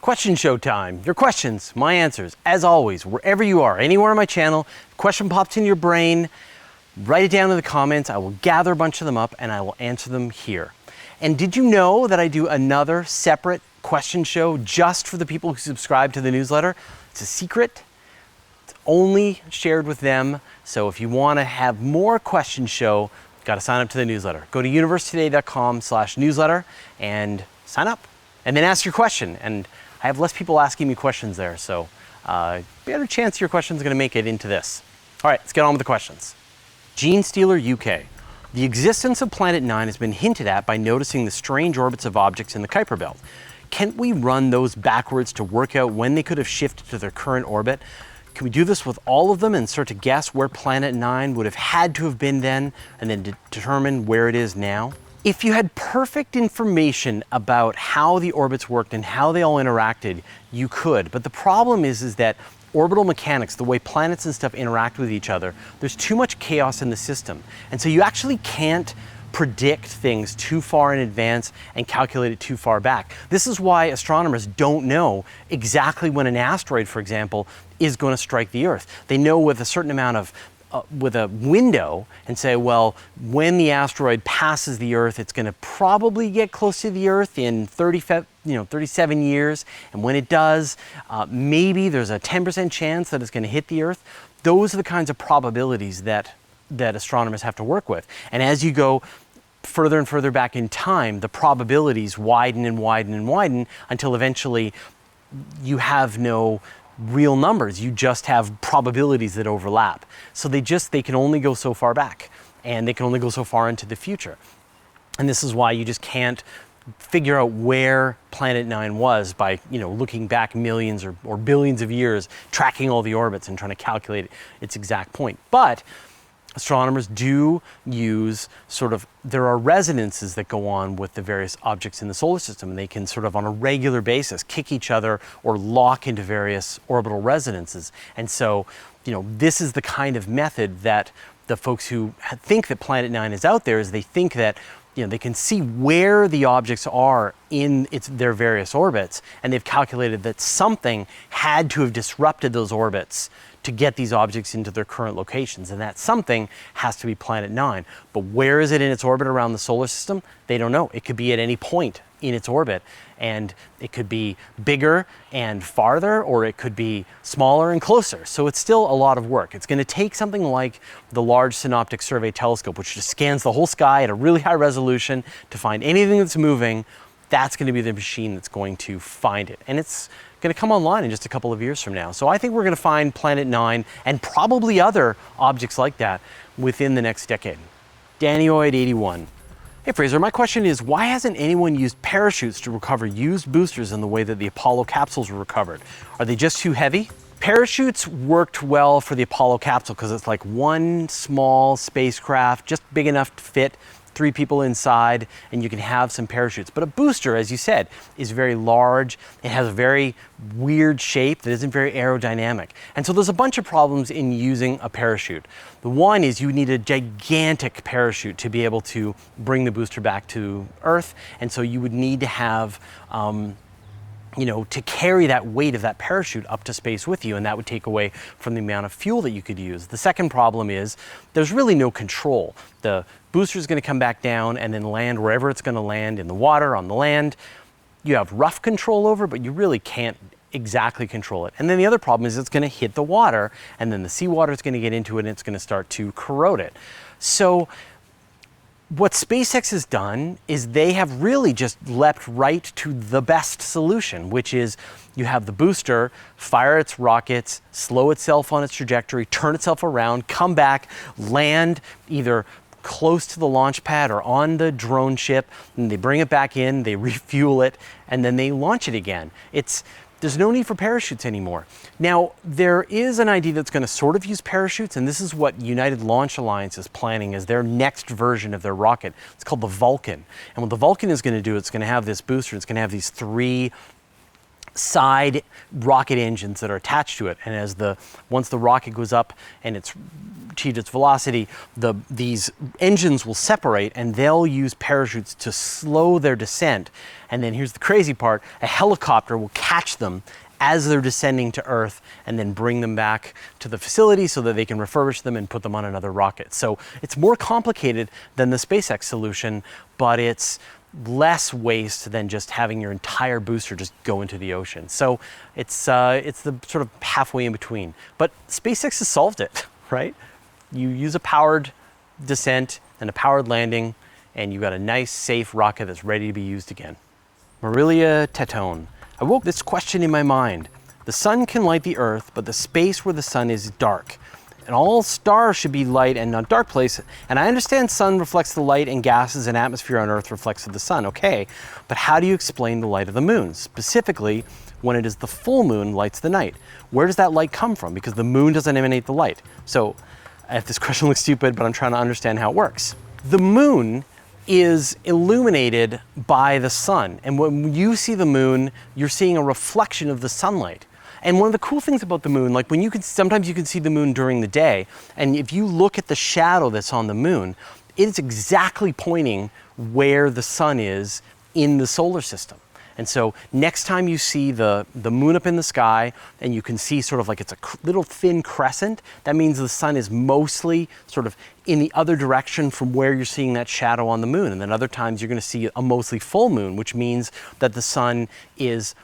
Question show time. Your questions, my answers. As always, wherever you are, anywhere on my channel, question pops in your brain, write it down in the comments. I will gather a bunch of them up and I will answer them here. And did you know that I do another separate question show just for the people who subscribe to the newsletter? It's a secret. It's only shared with them. So if you want to have more question show, you've got to sign up to the newsletter. Go to universetoday.com/newsletter and sign up. And then ask your question. And I have less people asking me questions there, so better chance your question's gonna make it into this. All right, let's get on with the questions. Gene Stealer UK. The existence of Planet 9 has been hinted at by noticing the strange orbits of objects in the Kuiper Belt. Can't we run those backwards to work out when they could have shifted to their current orbit? Can we do this with all of them and start to guess where Planet 9 would have had to have been then and then determine where it is now? If you had perfect information about how the orbits worked and how they all interacted, you could. But the problem is that orbital mechanics, the way planets and stuff interact with each other, there's too much chaos in the system. And so you actually can't predict things too far in advance and calculate it too far back. This is why astronomers don't know exactly when an asteroid, for example, is going to strike the Earth. They know with a certain amount of with a window and say, well, when the asteroid passes the Earth, it's going to probably get close to the Earth in 37 years. And when it does, maybe there's a 10% chance that it's going to hit the Earth. Those are the kinds of probabilities that astronomers have to work with. And as you go further and further back in time, the probabilities widen and widen and widen until eventually you have no real numbers. You just have probabilities that overlap. So they can only go so far back and they can only go so far into the future. And this is why you just can't figure out where Planet 9 was by, looking back millions or billions of years, tracking all the orbits and trying to calculate its exact point. But astronomers do use there are resonances that go on with the various objects in the solar system, and they can on a regular basis kick each other or lock into various orbital resonances. And so, this is the kind of method that the folks who think that Planet 9 is out there, is they think that they can see where the objects are in their various orbits, and they've calculated that something had to have disrupted those orbits to get these objects into their current locations, and that something has to be Planet 9. But where is it in its orbit around the solar system? They don't know. It could be at any point in its orbit, and it could be bigger and farther, or it could be smaller and closer. So it's still a lot of work. It's going to take something like the Large Synoptic Survey Telescope, which just scans the whole sky at a really high resolution to find anything that's moving. That's going to be the machine that's going to find it. And it's going to come online in just a couple of years from now. So I think we're going to find Planet 9 and probably other objects like that within the next decade. Dannyoid81. Hey Fraser, my question is, why hasn't anyone used parachutes to recover used boosters in the way that the Apollo capsules were recovered? Are they just too heavy? Parachutes worked well for the Apollo capsule because it's like one small spacecraft, just big enough to fit 3 people inside, and you can have some parachutes. But a booster, as you said, is very large. It has a very weird shape that isn't very aerodynamic. And so there's a bunch of problems in using a parachute. The one is you need a gigantic parachute to be able to bring the booster back to Earth. And so you would need to have to carry that weight of that parachute up to space with you, and that would take away from the amount of fuel that you could use. The second problem is there's really no control. The booster is going to come back down and then land wherever it's going to land, in the water, on the land. You have rough control over, but you really can't exactly control it. And then the other problem is it's going to hit the water, and then the seawater is going to get into it and it's going to start to corrode it. So what SpaceX has done is they have really just leapt right to the best solution, which is you have the booster fire its rockets, slow itself on its trajectory, turn itself around, come back, land either close to the launch pad or on the drone ship, and they bring it back in, they refuel it, and then they launch it again. There's no need for parachutes anymore. Now, there is an idea that's going to sort of use parachutes, and this is what United Launch Alliance is planning as their next version of their rocket. It's called the Vulcan. And what the Vulcan is going to do, it's going to have this booster, it's going to have these 3 side rocket engines that are attached to it, and once the rocket goes up and it's achieved its velocity, these engines will separate and they'll use parachutes to slow their descent. And then here's the crazy part: a helicopter will catch them as they're descending to Earth and then bring them back to the facility so that they can refurbish them and put them on another rocket. So it's more complicated than the SpaceX solution, but it's less waste than just having your entire booster just go into the ocean. So it's the sort of halfway in between. But SpaceX has solved it, right? You use a powered descent and a powered landing, and you've got a nice, safe rocket that's ready to be used again. Marilia Tetone. I woke this question in my mind. The sun can light the Earth, but the space where the sun is dark. And all stars should be light and not dark place. And I understand sun reflects the light and gases and atmosphere on Earth reflects the sun, okay. But how do you explain the light of the moon? Specifically, when it is the full moon lights the night. Where does that light come from? Because the moon doesn't emanate the light. So, if this question looks stupid, but I'm trying to understand how it works. The moon is illuminated by the sun. And when you see the moon, you're seeing a reflection of the sunlight. And one of the cool things about the moon, like sometimes you can see the moon during the day, and if you look at the shadow that's on the moon, it is exactly pointing where the sun is in the solar system. And so next time you see the moon up in the sky and you can see sort of like it's a little thin crescent, that means the sun is mostly sort of in the other direction from where you're seeing that shadow on the moon. And then other times you're going to see a mostly full moon, which means that the sun is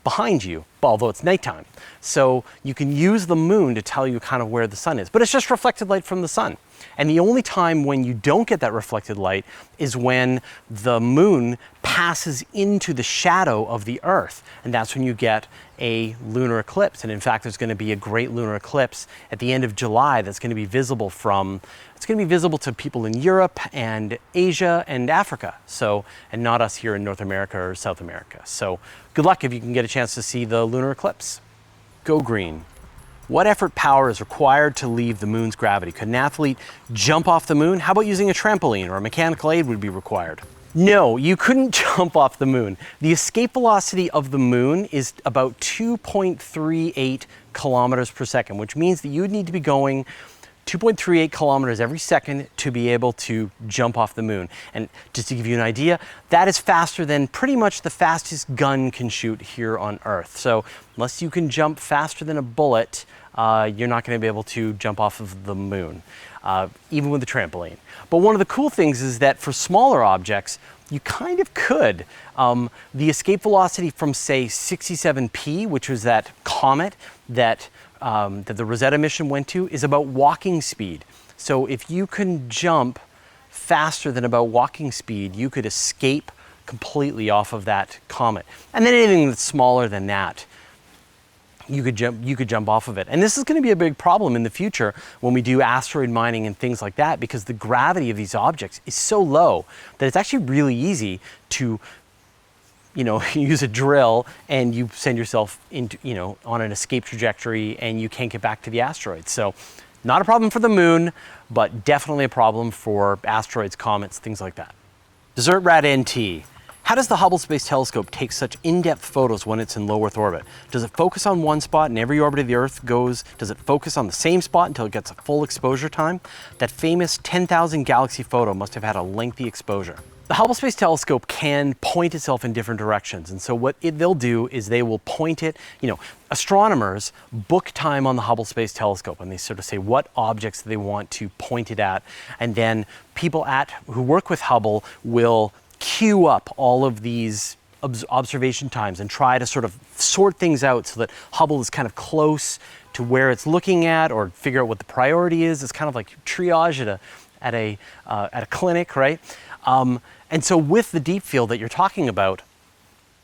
behind you, although it's nighttime. So you can use the moon to tell you kind of where the sun is, but it's just reflected light from the sun. And the only time when you don't get that reflected light is when the moon passes into the shadow of the Earth. And that's when you get a lunar eclipse. And in fact, there's going to be a great lunar eclipse at the end of July that's going to be visible to people in Europe and Asia and Africa. So, and not us here in North America or South America. So good luck if you can get a chance to see the lunar eclipse. Go green. What effort power is required to leave the moon's gravity? Could an athlete jump off the moon? How about using a trampoline or a mechanical aid would be required? No, you couldn't jump off the moon. The escape velocity of the moon is about 2.38 kilometers per second, which means that you would need to be going 2.38 kilometers every second to be able to jump off the moon. And just to give you an idea, that is faster than pretty much the fastest gun can shoot here on Earth. So unless you can jump faster than a bullet, you're not going to be able to jump off of the moon, even with a trampoline. But one of the cool things is that for smaller objects, you kind of could. The escape velocity from, say, 67P, which was that comet that the Rosetta mission went to, is about walking speed. So if you can jump faster than about walking speed, you could escape completely off of that comet. And then anything that's smaller than that, you could jump off of it. And this is going to be a big problem in the future when we do asteroid mining and things like that, because the gravity of these objects is so low that it's actually really easy to use a drill and you send yourself into, on an escape trajectory and you can't get back to the asteroid. So not a problem for the moon, but definitely a problem for asteroids, comets, things like that. Desert Rat NT. How does the Hubble Space Telescope take such in-depth photos when it's in low Earth orbit? Does it focus on one spot and every orbit of the Earth does it focus on the same spot until it gets a full exposure time? That famous 10,000 galaxy photo must have had a lengthy exposure. The Hubble Space Telescope can point itself in different directions, and so what they'll do is they will point it, astronomers book time on the Hubble Space Telescope, and they sort of say what objects they want to point it at, and then people who work with Hubble will queue up all of these observation times and try to sort of sort things out so that Hubble is kind of close to where it's looking at, or figure out what the priority is. It's kind of like triage at a clinic, right? And so with the deep field that you're talking about,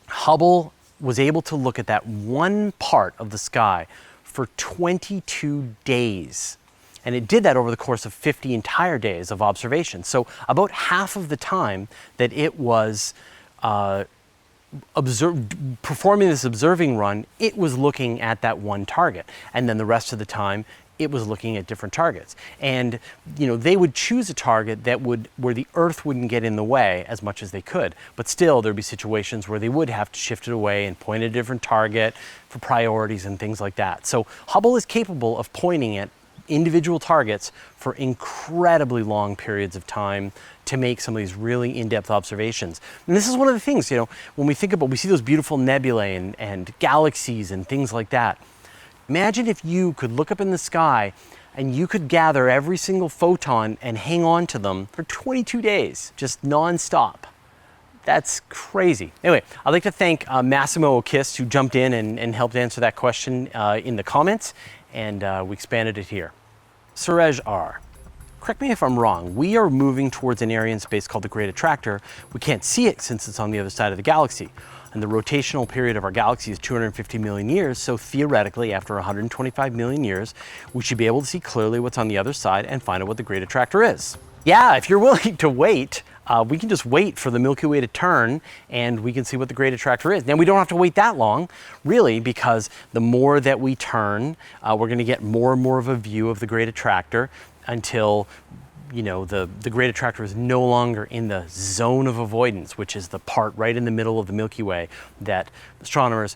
Hubble was able to look at that one part of the sky for 22 days. And it did that over the course of 50 entire days of observation. So about half of the time that it was performing this observing run, it was looking at that one target. And then the rest of the time, it was looking at different targets. And they would choose a target that where the Earth wouldn't get in the way as much as they could. But still, there'd be situations where they would have to shift it away and point at a different target for priorities and things like that. So Hubble is capable of pointing at individual targets for incredibly long periods of time to make some of these really in-depth observations. And this is one of the things, when we think about, we see those beautiful nebulae and galaxies and things like that. Imagine if you could look up in the sky and you could gather every single photon and hang on to them for 22 days, just non-stop. That's crazy. Anyway, I'd like to thank Massimo Okist, who jumped in and helped answer that question in the comments, and we expanded it here. Surej R. Correct me if I'm wrong, we are moving towards an area in space called the Great Attractor. We can't see it since it's on the other side of the galaxy. And the rotational period of our galaxy is 250 million years, so theoretically, after 125 million years, we should be able to see clearly what's on the other side and find out what the Great Attractor is. Yeah, if you're willing to wait, we can just wait for the Milky Way to turn and we can see what the Great Attractor is. Now, we don't have to wait that long, really, because the more that we turn, we're going to get more and more of a view of the Great Attractor until the Great Attractor is no longer in the zone of avoidance, which is the part right in the middle of the Milky Way that astronomers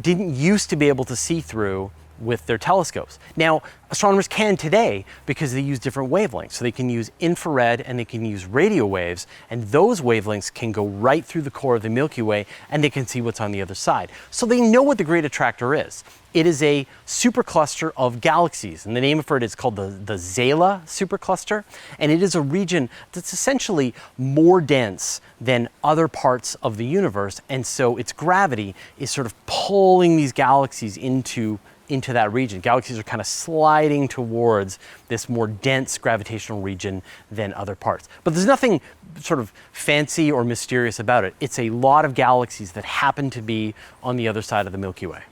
didn't used to be able to see through with their telescopes. Now, astronomers can today because they use different wavelengths. So they can use infrared and they can use radio waves, and those wavelengths can go right through the core of the Milky Way and they can see what's on the other side. So they know what the Great Attractor is. It is a supercluster of galaxies, and the name for it is called the Zala supercluster, and it is a region that's essentially more dense than other parts of the universe, and so its gravity is sort of pulling these galaxies into that region. Galaxies are kind of sliding towards this more dense gravitational region than other parts. But there's nothing sort of fancy or mysterious about it. It's a lot of galaxies that happen to be on the other side of the Milky Way.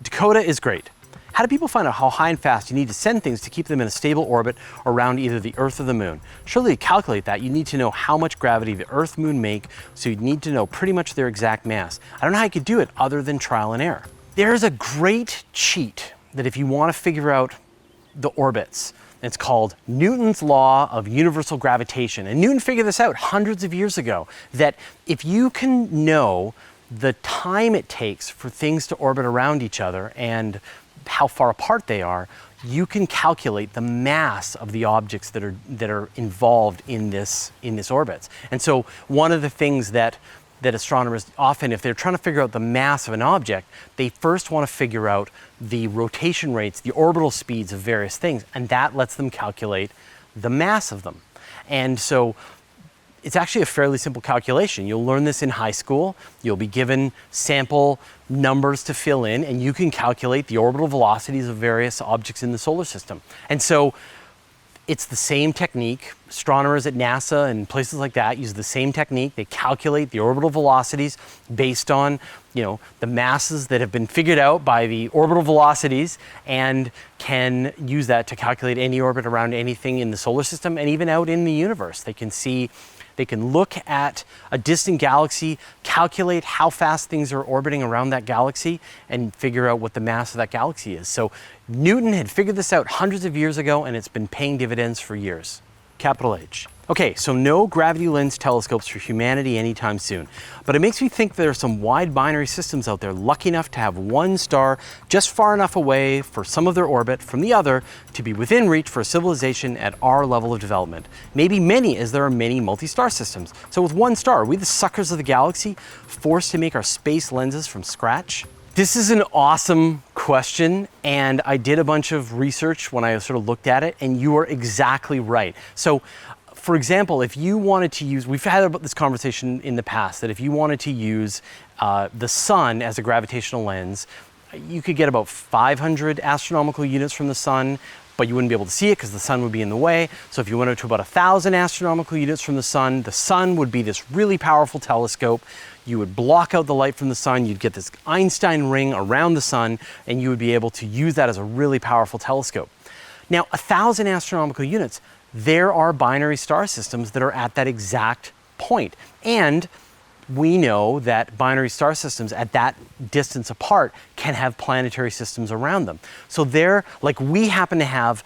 Dakota is great. How do people find out how high and fast you need to send things to keep them in a stable orbit around either the Earth or the Moon? Surely to calculate that, you need to know how much gravity the Earth and Moon make, so you'd need to know pretty much their exact mass. I don't know how you could do it other than trial and error. There's a great cheat that if you want to figure out the orbits, it's called Newton's law of universal gravitation. And Newton figured this out hundreds of years ago, that if you can know the time it takes for things to orbit around each other and how far apart they are, you can calculate the mass of the objects that are involved in this orbits. And so one of the things that astronomers often, if they're trying to figure out the mass of an object, they first want to figure out the rotation rates, the orbital speeds of various things, and that lets them calculate the mass of them. And so it's actually a fairly simple calculation. You'll learn this in high school. You'll be given sample numbers to fill in, and you can calculate the orbital velocities of various objects in the solar system. And so it's the same technique. Astronomers at NASA and places like that use the same technique. They calculate the orbital velocities based on, the masses that have been figured out by the orbital velocities, and can use that to calculate any orbit around anything in the solar system and even out in the universe. They can look at a distant galaxy, calculate how fast things are orbiting around that galaxy, and figure out what the mass of that galaxy is. So Newton had figured this out hundreds of years ago, and it's been paying dividends for years. Capital H. Okay, so no gravity lens telescopes for humanity anytime soon. But it makes me think there are some wide binary systems out there lucky enough to have one star just far enough away for some of their orbit from the other to be within reach for a civilization at our level of development. Maybe many, as there are many multi-star systems. So with one star, are we the suckers of the galaxy, forced to make our space lenses from scratch? This is an awesome question, and I did a bunch of research when I sort of looked at it, and you are exactly right. So, for example, if you wanted to use, we've had this conversation in the past, that if you wanted to use the sun as a gravitational lens, you could get about 500 astronomical units from the sun, but you wouldn't be able to see it because the sun would be in the way. So if you went up to about 1,000 astronomical units from the sun would be this really powerful telescope. You would block out the light from the sun, you'd get this Einstein ring around the sun, and you would be able to use that as a really powerful telescope. Now, 1,000 astronomical units, there are binary star systems that are at that exact point. And we know that binary star systems at that distance apart can have planetary systems around them. So they're like, we happen to have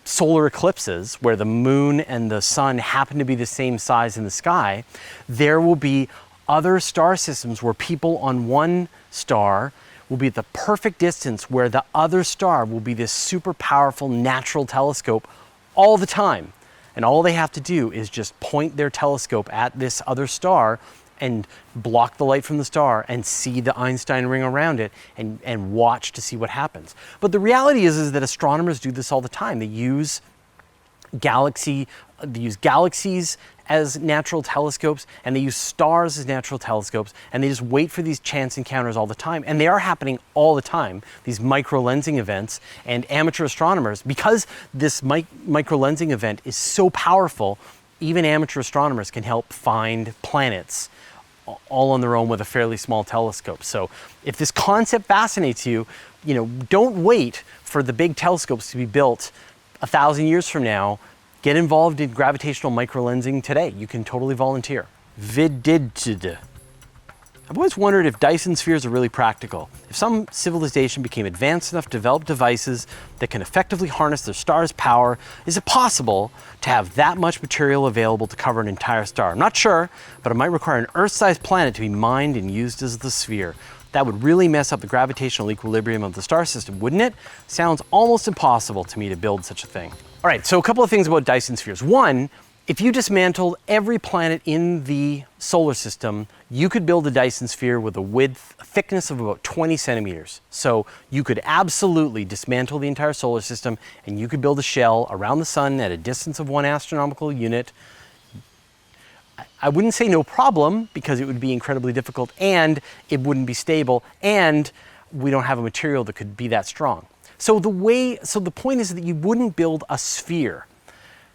solar eclipses where the moon and the sun happen to be the same size in the sky. There will be other star systems where people on one star will be at the perfect distance where the other star will be this super powerful natural telescope all the time. And all they have to do is just point their telescope at this other star and block the light from the star and see the Einstein ring around it and watch to see what happens. But the reality is that astronomers do this all the time. They use galaxies as natural telescopes, and they use stars as natural telescopes, and they just wait for these chance encounters all the time. And they are happening all the time, these micro-lensing events. And amateur astronomers, because this micro-lensing event is so powerful, even amateur astronomers can help find planets all on their own with a fairly small telescope. So if this concept fascinates you, don't wait for the big telescopes to be built 1,000 years from now. Get involved in gravitational microlensing today. You can totally volunteer. I've always wondered if Dyson spheres are really practical. If some civilization became advanced enough to develop devices that can effectively harness their star's power, is it possible to have that much material available to cover an entire star? I'm not sure, but it might require an Earth-sized planet to be mined and used as the sphere. That would really mess up the gravitational equilibrium of the star system, wouldn't it? Sounds almost impossible to me to build such a thing. All right, so a couple of things about Dyson spheres. One, if you dismantled every planet in the solar system, you could build a Dyson sphere with a thickness of about 20 centimeters. So you could absolutely dismantle the entire solar system, and you could build a shell around the sun at a distance of 1 astronomical unit. I wouldn't say no problem, because it would be incredibly difficult, and it wouldn't be stable, and we don't have a material that could be that strong. So the point is that you wouldn't build a sphere.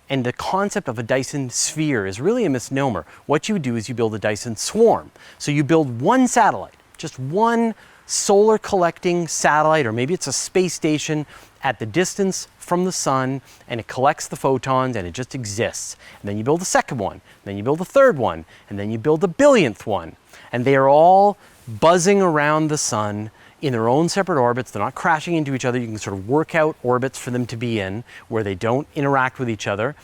And the concept of a Dyson sphere is really a misnomer. What you would do is you build a Dyson swarm. So you build one satellite, just one solar collecting satellite, or maybe it's a space station at the distance from the sun, and it collects the photons and it just exists. And then you build a second one, and then you build a third one, and then you build a billionth one. And they are all buzzing around the sun in their own separate orbits. They're not crashing into each other. You can sort of work out orbits for them to be in where they don't interact with each other.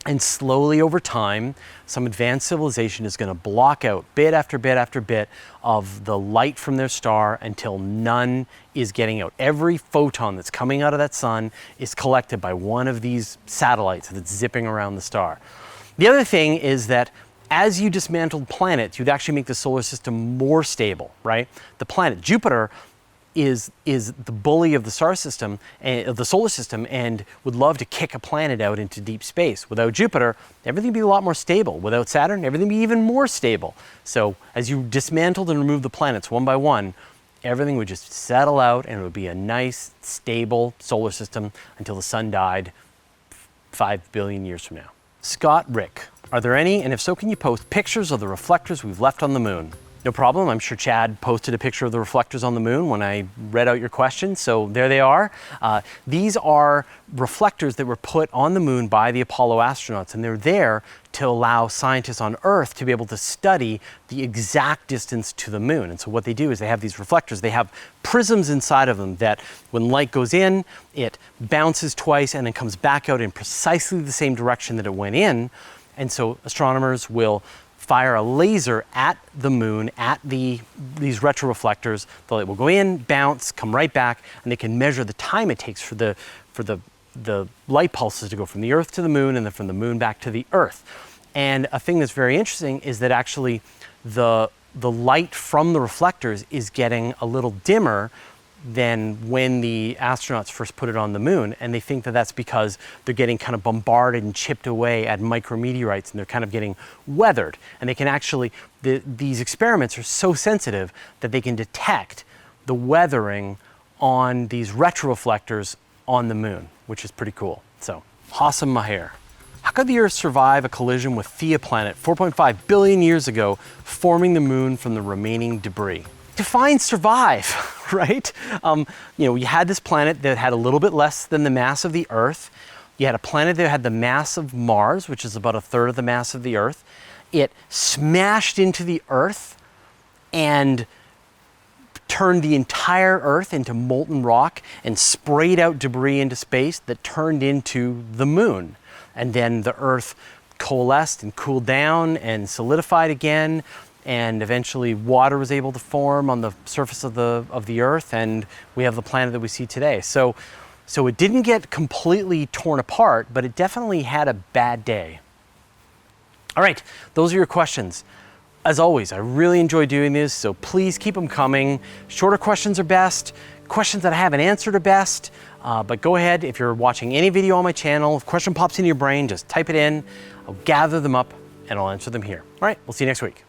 And slowly over time, some advanced civilization is going to block out bit after bit after bit of the light from their star until none is getting out. Every photon that's coming out of that sun is collected by one of these satellites that's zipping around the star. The other thing is that as you dismantled planets, you'd actually make the solar system more stable, right? The planet Jupiter is the bully of the star system, of the solar system, and would love to kick a planet out into deep space. Without Jupiter, everything would be a lot more stable. Without Saturn, everything would be even more stable. So as you dismantled and removed the planets one by one, everything would just settle out, and it would be a nice, stable solar system until the sun died 5 billion years from now. Scott Rick, are there any, and if so, can you post pictures of the reflectors we've left on the moon? No problem. I'm sure Chad posted a picture of the reflectors on the moon when I read out your question, so there they are. These are reflectors that were put on the moon by the Apollo astronauts, and they're there to allow scientists on Earth to be able to study the exact distance to the moon. And so what they do is they have these reflectors. They have prisms inside of them that when light goes in, it bounces twice and then comes back out in precisely the same direction that it went in. And so astronomers will fire a laser at the moon, at these retroreflectors. The light will go in, bounce, come right back, and they can measure the time it takes for the light pulses to go from the Earth to the moon and then from the moon back to the Earth. And a thing that's very interesting is that actually the light from the reflectors is getting a little dimmer than when the astronauts first put it on the moon, and they think that that's because they're getting kind of bombarded and chipped away at micrometeorites, and they're kind of getting weathered. And they can actually, these experiments are so sensitive that they can detect the weathering on these retroreflectors on the moon, which is pretty cool. So, Hassam Maher. How could the Earth survive a collision with Theia planet 4.5 billion years ago, forming the moon from the remaining debris? Define survive, right? You had this planet that had a little bit less than the mass of the Earth. You had a planet that had the mass of Mars, which is about 1/3 of the mass of the Earth. it smashed into the Earth and turned the entire Earth into molten rock and sprayed out debris into space that turned into the moon. And then the Earth coalesced and cooled down and solidified again, and eventually water was able to form on the surface of the Earth, and we have the planet that we see today. So it didn't get completely torn apart, but it definitely had a bad day. All right, those are your questions. As always, I really enjoy doing this, so please keep them coming. Shorter questions are best. Questions that I haven't answered are best. But go ahead, if you're watching any video on my channel, if a question pops into your brain, just type it in. I'll gather them up and I'll answer them here. All right, we'll see you next week.